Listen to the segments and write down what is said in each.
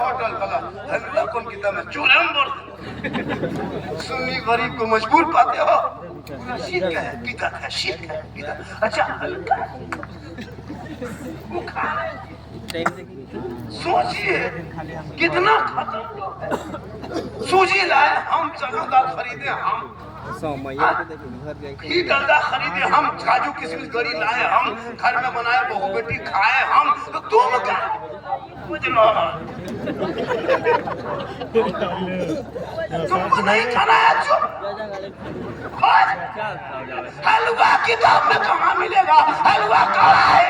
Hotel बगा हल्ला कौन किताब में चूरम बोल सुन्नी गरीब को मजबूर पाते हो शीत का है पीता है शीत का है पीता अच्छा हल्का वो खा सोचिए कितना खतरा सूजी लाए हम चना खरीदे हम घी डलडा खरीदे हम काजू किशमिश गरी लाए हम घर में बनाए बहू बेटी खाए हम तो तुम क्या तुमको नहीं खाना है चुप हलवा किताब में कहाँ मिलेगा हलवा कहाँ है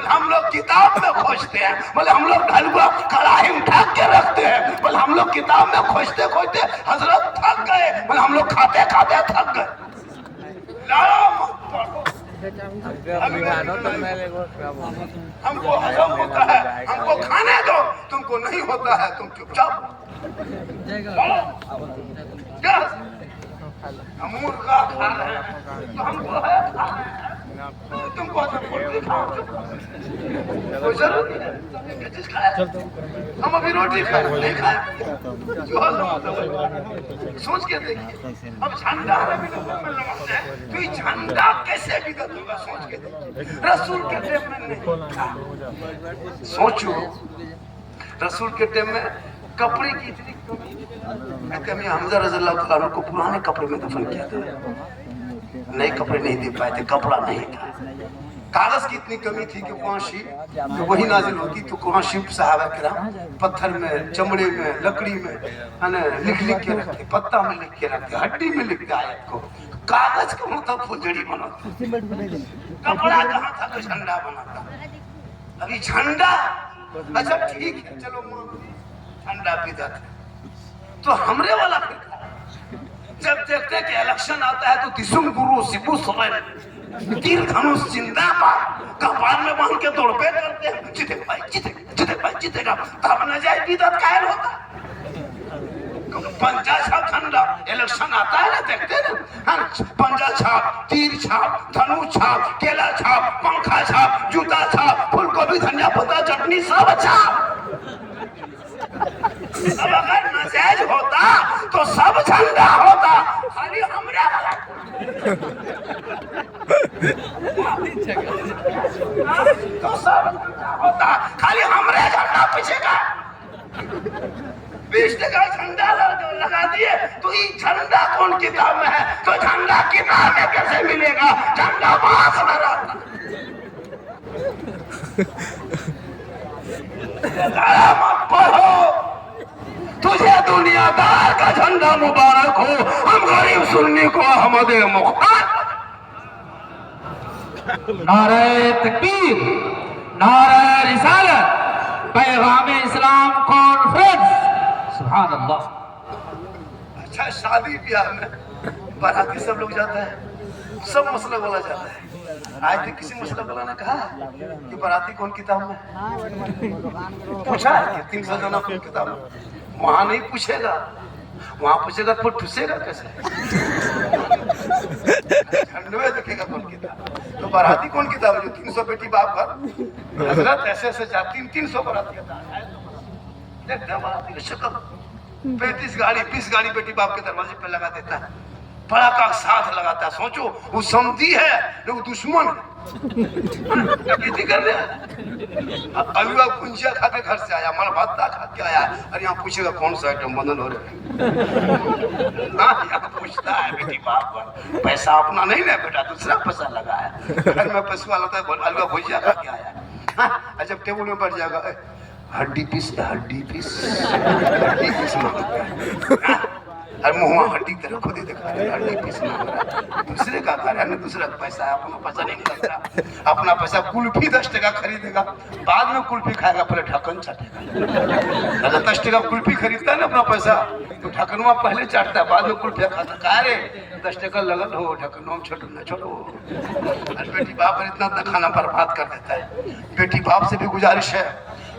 हम लोग किताब में खोजते हैं बोले हम लोग हलवा कढ़ाई में ढक के रखते हैं बोले हम लोग किताब में खोजते खोजते हजरत थक गए बोले हम लोग खाते खाते थक गए हमको हजम होता है हमको खाने दो तुमको नहीं होता है तुम चुपचाप मुर्गा खा रहे हैं तो हमको है तुमको हम अभी रोटी खाए नहीं खाए सोच के देखिए अब झंडा तो ये झंडा कैसे विगत होगा सोच के देखिए रसूल के टाइम में नहीं सोचो रसूल के टाइम में कपड़े की इतनी कमी हमजा रज़ियल्लाहु तआला अन्हु को पुराने कपड़े में दफन किया था नए कपड़े नहीं दे पाए थे कपड़ा नहीं था कागज की इतनी कमी थी कि कुरान शरीफ तो वही नाजिल होती तो कुरान शरीफ सहाबा किराम पत्थर में चमड़े में लकड़ी में लिख लिख के रखते पत्ता में लिख के रखते हड्डी में लिखते आयत को कागज का मतलब फुलझड़ी बनाता कपड़ा कहाँ था तो झंडा बनाता अभी झंडा अच्छा ठीक है चलो झंडा पीता था तो हमरे वाला फिर जब देखते कि इलेक्शन आता है तो दिसुम गुरु सिबू समय तीर धनुष जिंदाबाद कपाल में बांध के दौड़पे करते हैं जीतेगा भाई जीतेगा तब न जाए विदत कायल होता पंजा छाप झंडा इलेक्शन आता है ना देखते ना पंजा छाप तीर छाप धनु छाप केला छाप पंखा छाप जूता छाप फूलगोभी धनिया पत्ता चटनी सब छाप अब अगर नजायज होता तो सब झंडा होता खाली हमरे वाला तो सब होता खाली हमरे झंडा पीछे का 20 टका झंडा लगा दिए तो ये झंडा कौन किताब में है तो झंडा किताब में कैसे मिलेगा झंडा बांस में रहता मत पढ़ो तुझे दुनियादार का झंडा मुबारक हो हम गरीब सुन्नी को अहमद मुख्तार नारे तकबीर नारे रिसालत पैगाम इस्लाम कॉन्फ्रेंस सुभान अल्लाह अच्छा शादी ब्याह में बाराती सब लोग जाता है सब मसला बोला जाता है आज तक किसी मसला बोला ने कहा कि बाराती कौन किताब में पूछा है कि 300 जना कौन किताब में वहां नहीं पूछेगा वहां पूछेगा तो ठुसेगा कैसे झंडवे देखेगा कौन किताब तो बाराती कौन किताब जो 300 बेटी बाप घर हजरत ऐसे ऐसे जाती 300 बाराती देखते हैं बाराती की शक्ल 35 गाड़ी 20 गाड़ी बेटी बाप के दरवाजे पे लगा देता है बड़ा का साथ लगाता है सोचो वो समझी है वो दुश्मन कर रहे अभी वो कुंजिया खा के घर से आया माल भाता खा के आया और यहाँ पूछेगा कौन सा आइटम बंधन हो रहा है यहाँ पूछता है बेटी बाप पैसा अपना नहीं ना बेटा दूसरा पैसा लगा है घर में पैसा वाला था अलवा भुजिया खा के आया जब टेबल में बैठ जाएगा हड्डी पीस अरे मुँह हड्डी तेरे खुद ही दिखा रहे हड्डी पीस दूसरे का घर है दूसरा पैसा है अपना पैसा नहीं निकलता अपना पैसा कुल्फी 10 टका खरीदेगा बाद में कुल्फी खाएगा पहले ढक्कन चाटेगा अगर 10 टका कुल्फी खरीदता है ना अपना पैसा तो ढक्कनवा पहले चाटता है बाद में कुल्फी खाता कहा रे 10 टका लगल हो ढक्कनवा छोड़ो ना छोड़ो अरे बेटी बाप इतना खाना बर्बाद कर देता है बेटी बाप से भी गुजारिश है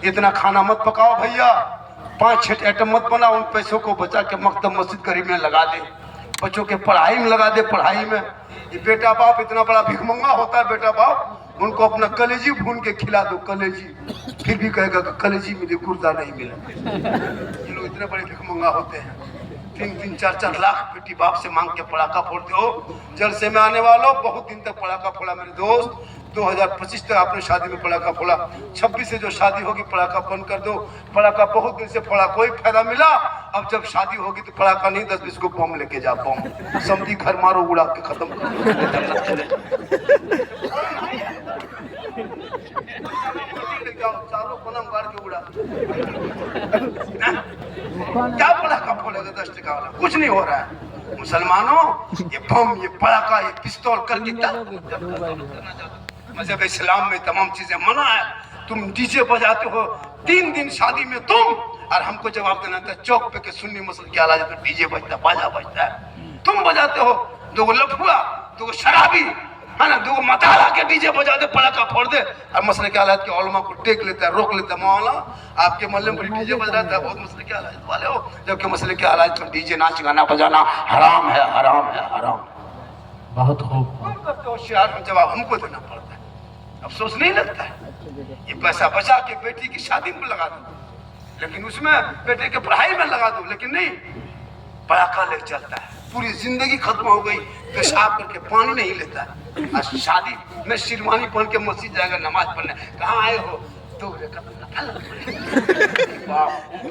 इतना खाना मत पकाओ भैया 5-6 आइटम मत बनाओ उन पैसों को बचा के मकतब मस्जिद गरीब में लगा दे बच्चों के पढ़ाई में लगा दे। पढ़ाई में ये बेटा बाप इतना बड़ा भिखमंगा होता है, बेटा बाप उनको अपना कलेजी भून के खिला दो, कलेजी, फिर भी कहेगा कि कलेजी मिली, गुर्दा नहीं मिला। ये लोग इतने बड़े भिखमंगा होते हैं। 3-3, 4-4 लाख बेटी बाप से मांग के पड़ाका फोड़ते हो। जलसे में आने वालों, बहुत दिन तक पड़ाका फोड़ा मेरे दोस्त। 2025 तक आपने शादी में पड़ाका फोड़ा, 26 से जो शादी होगी पड़ाका बंद कर दो। पड़ाका बहुत दिन से फोड़ा, कोई फायदा मिला? अब जब शादी होगी तो पड़ाका नहीं, 10-20 को बम लेके जा, बम समझी घर मारो, उड़ा के खत्म कर चारों कोना मार के उड़ा। क्या पड़ाका फोड़ेगा 10 टका वाला? कुछ नहीं हो रहा है। मुसलमानों, ये बम, ये पड़ाका, ये पिस्तौल करके क्या मजहब इस्लाम में तमाम चीजें मना है। तुम डीजे बजाते हो 3 दिन शादी में तुम, और हमको जवाब देना था चौक पे के सुन्नी मुसल क्या लाज तो डीजे बजता, बाजा बजता है। तुम बजाते हो, 2 लफुआ, 2 शराबी, है ना, 2 मताला के डीजे बजा दे, पड़ाका फोड़ दे, और मसले के हालात के उलमा को टेक लेता है, रोक लेता है। मौला आपके मोहल्ले में डीजे बज रहा था, बहुत मसले के हालात वाले हो, जबकि मसले के हालात में डीजे नाच गाना बजाना हराम है, हराम है, हराम। बहुत खूब। करते हो शियार में जवाब हमको देना पड़ता है, अफसोस नहीं लगता है। ये पैसा बचा के बेटी की शादी में लगा दो, लेकिन उसमें बेटे के पढ़ाई में लगा दो, लेकिन नहीं, पड़ाका ले चलता है। पूरी जिंदगी खत्म हो गई, पेशाब करके पानी नहीं लेता है। आज शादी में शेरवानी पहन के मस्जिद जाएगा नमाज पढ़ने, कहाँ आए हो? 2 रकात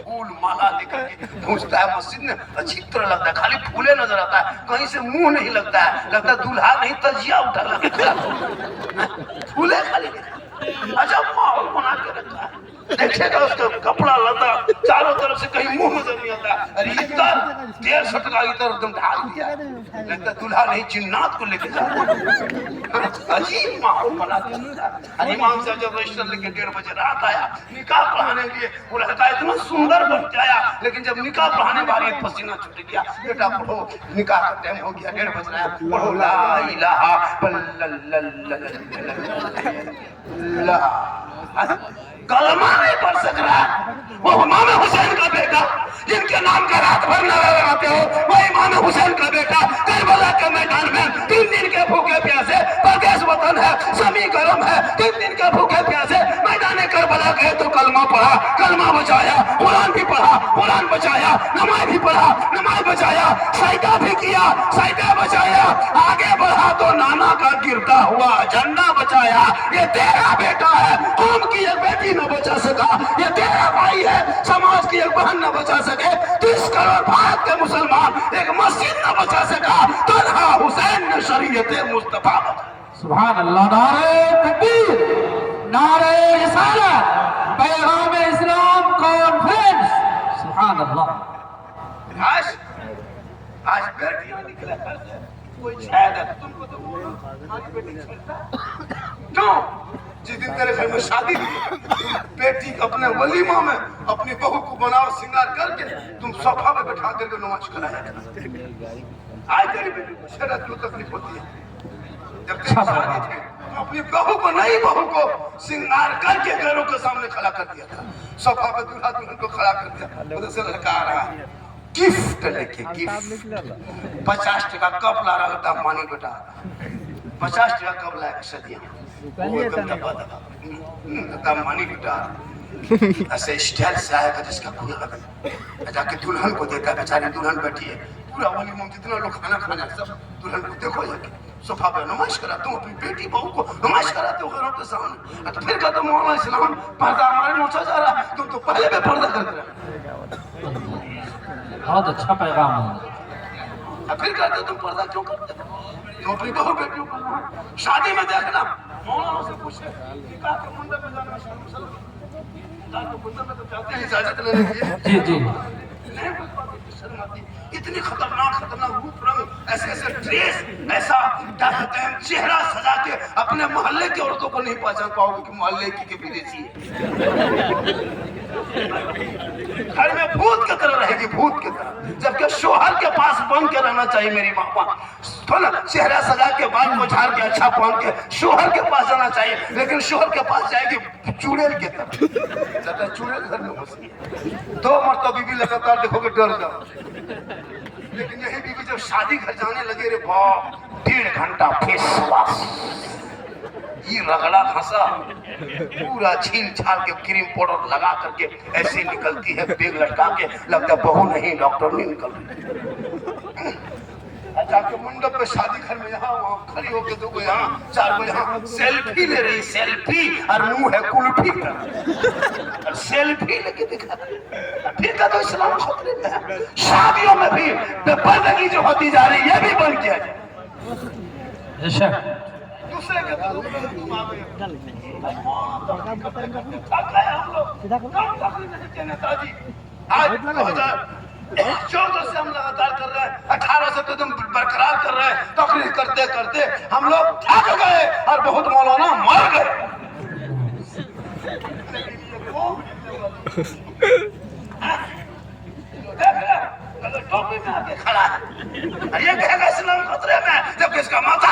फूल माला लेकर के पहुंचता है मस्जिद में, अच्छी तरह लगता है, खाली फूले नजर आता है, कहीं से मुंह नहीं लगता है, लगता है दूल्हा नहीं तजिया उठा लगता है, फूले खाली। अच्छा, माहौल बना के रखा है, देखेगा उसका कपड़ा लता चारों तरफ से, कहीं मुंह नजर नहीं आता। अरे इधर 150 टका इधर एकदम ढाल दिया, लगता दूल्हा नहीं जिन्नात को लेके जा। अजीब माहौल बना के रखा। अरे इमाम साहब जब रजिस्टर लेके 1:30 बजे रात आया निकाह पढ़ाने के लिए, वो लड़का इतना सुंदर बन के आया, लेकिन जब निकाह पढ़ाने वाली पसीना छूट गया। बेटा पढ़ो, निकाह का टाइम हो गया, 1:30 बज रहा है, पढ़ो ला इलाहा इल्लल्लाह। कलमा नहीं पढ़ सक रहा। वो इमाम हुसैन का बेटा जिनके नाम का रात भर नारा लगाते हो, वो इमाम हुसैन का बेटा करबला के मैदान में 3 दिन के भूखे प्यासे, परदेश वतन है, समी गरम है, 3 दिन के भूखे प्यासे मैदान करबला गए तो कलमा पढ़ा, कलमा बचाया, कुरान भी पढ़ा, कुरान बचाया, नमाज भी पढ़ा, नमाज बचाया, सजदा भी किया, सजदा बचाया, आगे बढ़ा तो नाना का गिरता हुआ झंडा बचाया। ये तेरा बेटा है, कौम की एक बेटी न बचा सका, ये तेरा भाई है, समाज की एक बहन न बचा सके, 30 करोड़ भारत के मुसलमान एक मस्जिद न बचा सका, तन्हा हुसैन ने शरीयत मुस्तफा बचा। सुभान अल्लाह। नारे तकबीर, नारे रिसालत, पैगाम इस्लाम कॉन्फ्रेंस। सुभान अल्लाह। आज बेटियां निकला करते, कोई छेद है तुमको तो बोलो, आज बेटी छेड़ता क्यों? जिस दिन तेरे घर में शादी हुई, बेटी अपने वलीमा में अपनी बहू को बनाओ श्रृंगार करके तुम सोफा पे बैठा करके नमाज कराया। आज तेरी बेटी को शरीयत में तकलीफ होती है। जब तेरी शादी थी तो अपनी बहू को, नई बहू को श्रृंगार करके घरों के सामने खड़ा कर दिया था, सोफा पे दूल्हा दुल्हन को खड़ा कर दिया था। उधर से लड़का आ रहा है गिफ्ट लेके, गिफ्ट 50 टका कप ला रहा था, मानी बेटा 50 टका कप लाया सदिया, वो एकदम दबा दबा मानी बेटा ऐसे स्टाइल से आएगा जिसका कोई लगा, जाके दुल्हन को देता है, बेचारी दुल्हन बैठी है, पूरा वलीमा में जितना लोग खाना खाना सब दुल्हन को देखो जाके सोफा पे नमाज करा, तुम अपनी बेटी बहू को नमाज कराते हो घरों के सामने। तो फिर कहते मौलाना इस्लाम पर्दा हमारे नोचा जा रहा, तुम तो पहले भी पर्दा करते रहे। बहुत अच्छा पैगाम है। फिर कहते तुम पर्दा क्यों करते हो? तुम अपनी बहू बेटियों को शादी में देखना, मौलाना से पूछे निकाह के मंडप में जाना, निकाह के मंडप में तो जाते हैं इजाजत लेने के लिए। जी नहीं बोल पाते, शर्म आती। इतनी खतरनाक रूप रंग, ऐसे ऐसे ड्रेस, ऐसा चेहरा सजा के अपने मोहल्ले की औरतों को नहीं पहचान पाओगे कि मोहल्ले की के विदेशी है। घर में भूत की तरह रहेगी, भूत की तरह, जबकि शोहर के पास बन के रहना चाहिए। मेरी माँ तो ना चेहरा सजा के बाल को झाड़ के अच्छा पहन के शोहर के पास जाना चाहिए, लेकिन शोहर के पास जाएगी चूड़ेल की तरह। चूड़ेल घर में घुस गई, 2 मरतबा बीवी लगातार देखोगे डर जाओ। लेकिन यही बीवी जब शादी घर जाने लगे रे बाप, 1.5 घंटा फेस वॉश, ये रगड़ा घसा, पूरा छील छाल के क्रीम पाउडर लगा करके ऐसे निकलती है, बैग लटका के, लगता है बहू नहीं डॉक्टर नहीं निकल रही। जाके मंडप पे शादी घर में यहाँ वहाँ खड़ी होके 2 को यहाँ 4 को यहाँ सेल्फी ले रही, सेल्फी, और मुंह है कुल्फी का, सेल्फी लेके दिखा। फिर का तो इस्लाम खतरे में है। शादियों में भी बेपर्दगी जो होती जा रही है, ये भी बंद किया जाए। दूसरे के हम लोग नेताजी आज 2014 से हम लगातार कर रहे हैं, 18 से तो एकदम बरकरार कर रहे हैं, तकरीर करते करते हम लोग थक गए और बहुत मौलाना मर गए। टोपी में आके खड़ा है, ये कहेगा इस्लाम खतरे में, जबकि इसका माथा